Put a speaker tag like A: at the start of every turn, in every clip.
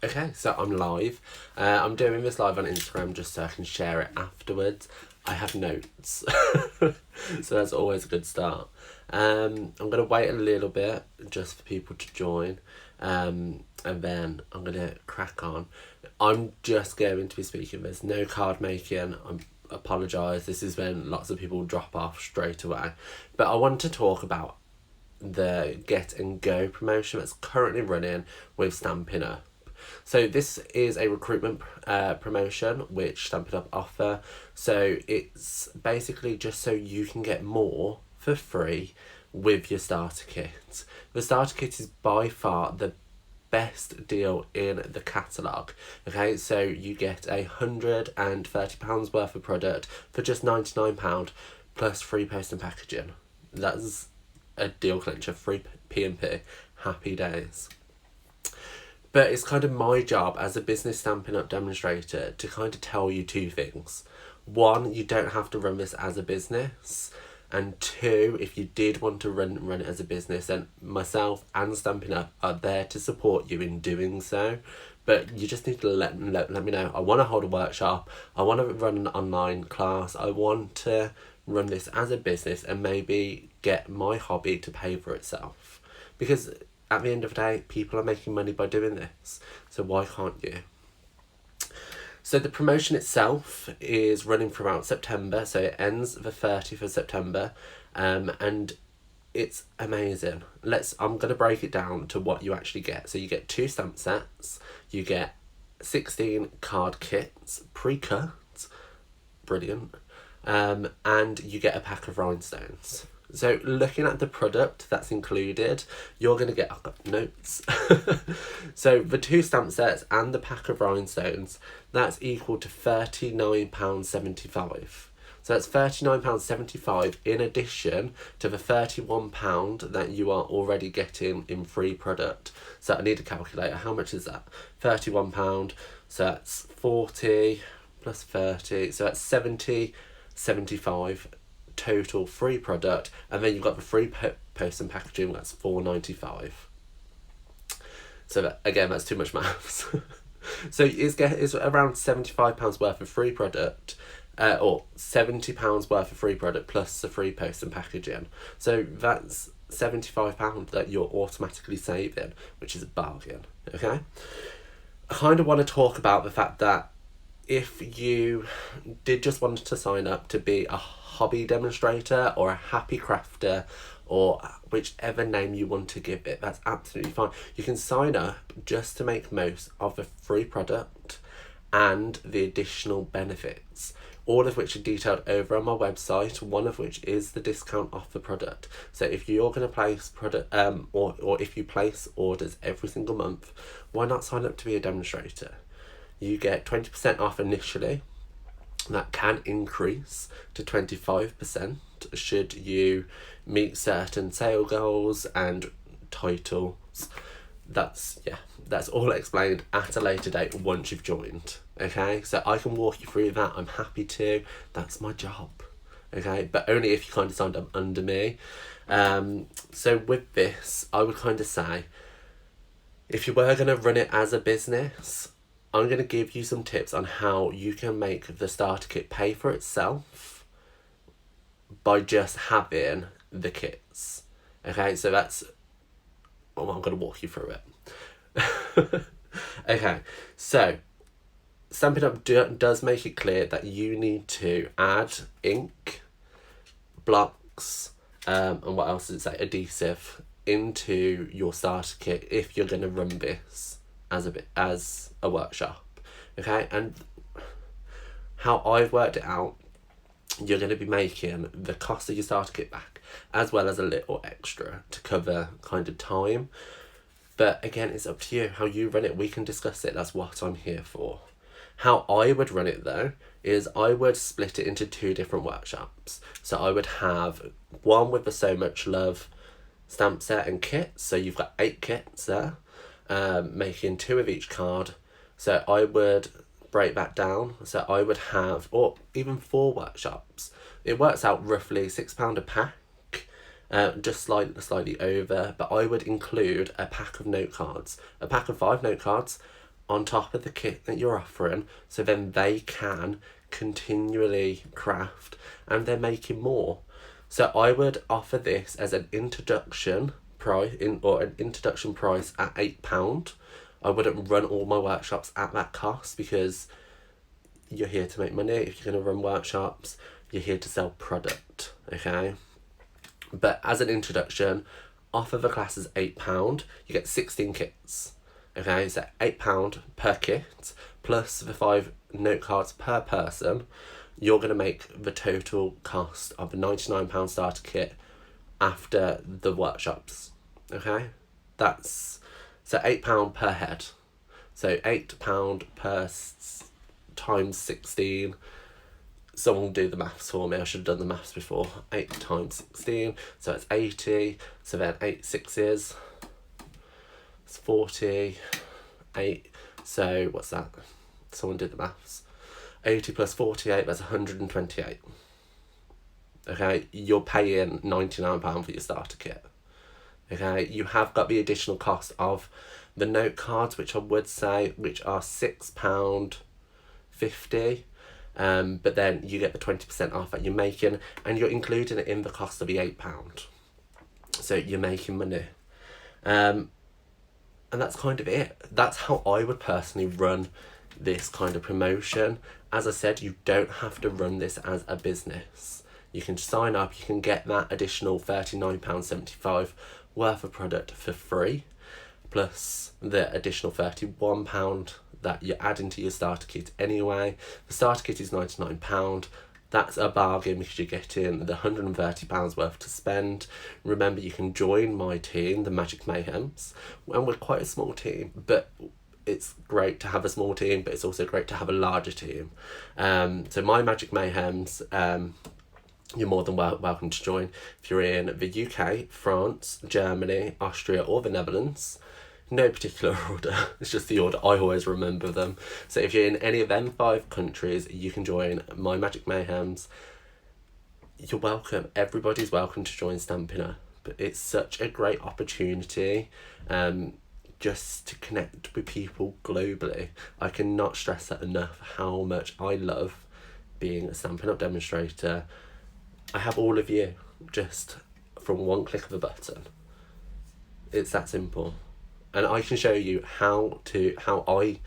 A: Okay, so I'm live. I'm doing this live on Instagram just so I can share it afterwards. I have notes, so that's always a good start. I'm going to wait a little bit just for people to join, and then I'm going to crack on. I'm just going to be speaking. There's no card making. I apologise. This is when lots of people drop off straight away. But I want to talk about the Get and Go promotion that's currently running with Stampin Up. So this is a recruitment promotion which Stampin Up offer. So it's basically just so you can get more for free with your starter kit. The starter kit is by far the best deal in the catalogue. Okay, so you get £130 worth of product for just £99 plus free post and packaging. That's a deal clincher, free P&P, happy days. But it's kind of my job as a business Stampin' Up demonstrator to kind of tell you two things. One, you don't have to run this as a business. And two, if you did want to run it as a business, then myself and Stampin' Up are there to support you in doing so. But you just need to let me know. I want to hold a workshop. I want to run an online class. I want to run this as a business and maybe get my hobby to pay for itself. Because at the end of the day, people are making money by doing this. So why can't you? So the promotion itself is running throughout September. So it ends the 30th of September. And it's amazing. I'm going to break it down to what you actually get. So you get 2 stamp sets. You get 16 card kits, pre-cut. Brilliant. And you get a pack of rhinestones. So looking at the product that's included, you're going to get, I've got notes. So the 2 stamp sets and the pack of rhinestones, that's equal to £39.75. So that's £39.75 in addition to the £31 that you are already getting in free product. So I need a calculator. How much is that? £31. So that's 40 plus 30. So that's 75 total free product, and then you've got the free post and packaging. That's £4.95. So that, again, that's too much maths. So it's around £75 worth of free product, or £70 worth of free product plus the free post and packaging. So that's £75 that you're automatically saving, which is a bargain. Okay, I kind of want to talk about the fact that if you did just want to sign up to be a hobby demonstrator or a happy crafter or whichever name you want to give it, that's absolutely fine. You can sign up just to make most of the free product and the additional benefits, all of which are detailed over on my website, one of which is the discount off the product. So if you're going to place product or if you place orders every single month, why not sign up to be a demonstrator? You get 20% off initially. That can increase to 25% should you meet certain sale goals and titles. That's all explained at a later date once you've joined. Okay, so I can walk you through that. I'm happy to. That's my job. Okay, but only if you kind of signed up under me. So with this, I would kind of say, if you were going to run it as a business, I'm going to give you some tips on how you can make the starter kit pay for itself by just having the kits. Okay, so I'm going to walk you through it. Okay, so Stampin' Up does make it clear that you need to add ink, blocks, and what else does it say? Adhesive into your starter kit if you're going to run this as a workshop. Okay, and how I've worked it out, you're going to be making the cost of your starter kit back as well as a little extra to cover kind of time. But again, it's up to you how you run it. We can discuss it. That's what I'm here for. How I would run it though is I would split it into 2 different workshops. So I would have one with the So Much Love stamp set and kit. So you've got 8 kits there, making 2 of each card. So I would break that down. So I would have, or even 4 workshops. It works out roughly £6 a pack, just slightly over. But I would include a pack of note cards, a pack of 5 note cards. on top of the kit that you're offering, so then they can continually craft and they're making more. So I would offer this as an introduction price at £8. I wouldn't run all my workshops at that cost, because you're here to make money. If you're going to run workshops, you're here to sell product, okay? But as an introduction, offer the class is £8. You get 16 kits, okay? So £8 per kit, plus the 5 note cards per person. You're going to make the total cost of the £99 starter kit after the workshops, okay? That's, so £8 per head. So £8 per times 16. Someone will do the maths for me. I should have done the maths before. 8 times 16, so it's 80. So then 8 sixes, it's 40. 8, so what's that? Someone did the maths. 80 plus 48, that's 128. Okay, you're paying £99 for your starter kit. Okay, you have got the additional cost of the note cards, which I would say, which are £6.50. But then you get the 20% off that you're making, and you're including it in the cost of the £8. So you're making money. And that's kind of it. That's how I would personally run this kind of promotion. As I said, you don't have to run this as a business. You can sign up, you can get that additional £39.75 worth of product for free, plus the additional £31 that you're adding to your starter kit anyway. The starter kit is £99. That's a bargain, because you're getting the £130 worth to spend. Remember, you can join my team, the Magic Mayhems, and we're quite a small team, but it's great to have a small team, but it's also great to have a larger team. So my Magic Mayhems, you're more than welcome to join. If you're in the UK, France, Germany, Austria, or the Netherlands, no particular order, it's just the order I always remember them. So if you're in any of them 5 countries, you can join my Magic Mayhems. You're welcome. Everybody's welcome to join Stampin' Up. It's such a great opportunity just to connect with people globally. I cannot stress that enough, how much I love being a Stampin' Up demonstrator. I have all of you just from one click of a button. It's that simple. And I can show you how I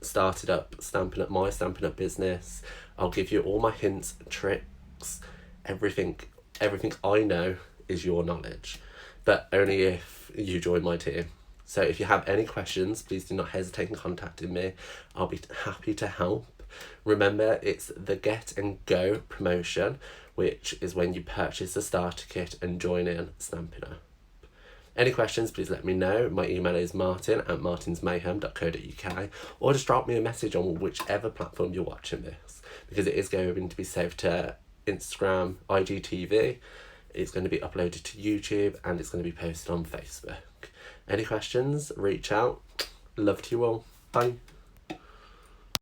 A: started up my Stampin' Up business. I'll give you all my hints, tricks, everything I know is your knowledge, but only if you join my team. So if you have any questions, please do not hesitate in contacting me. I'll be happy to help. Remember, it's the Get and Go promotion, which is when you purchase the starter kit and join in Stampin' Up. Any questions, please let me know. My email is martin@martinsmayhem.co.uk, or just drop me a message on whichever platform you're watching this, because it is going to be saved to Instagram, IGTV, it's going to be uploaded to YouTube, and it's going to be posted on Facebook. Any questions, reach out. Love to you all. Bye.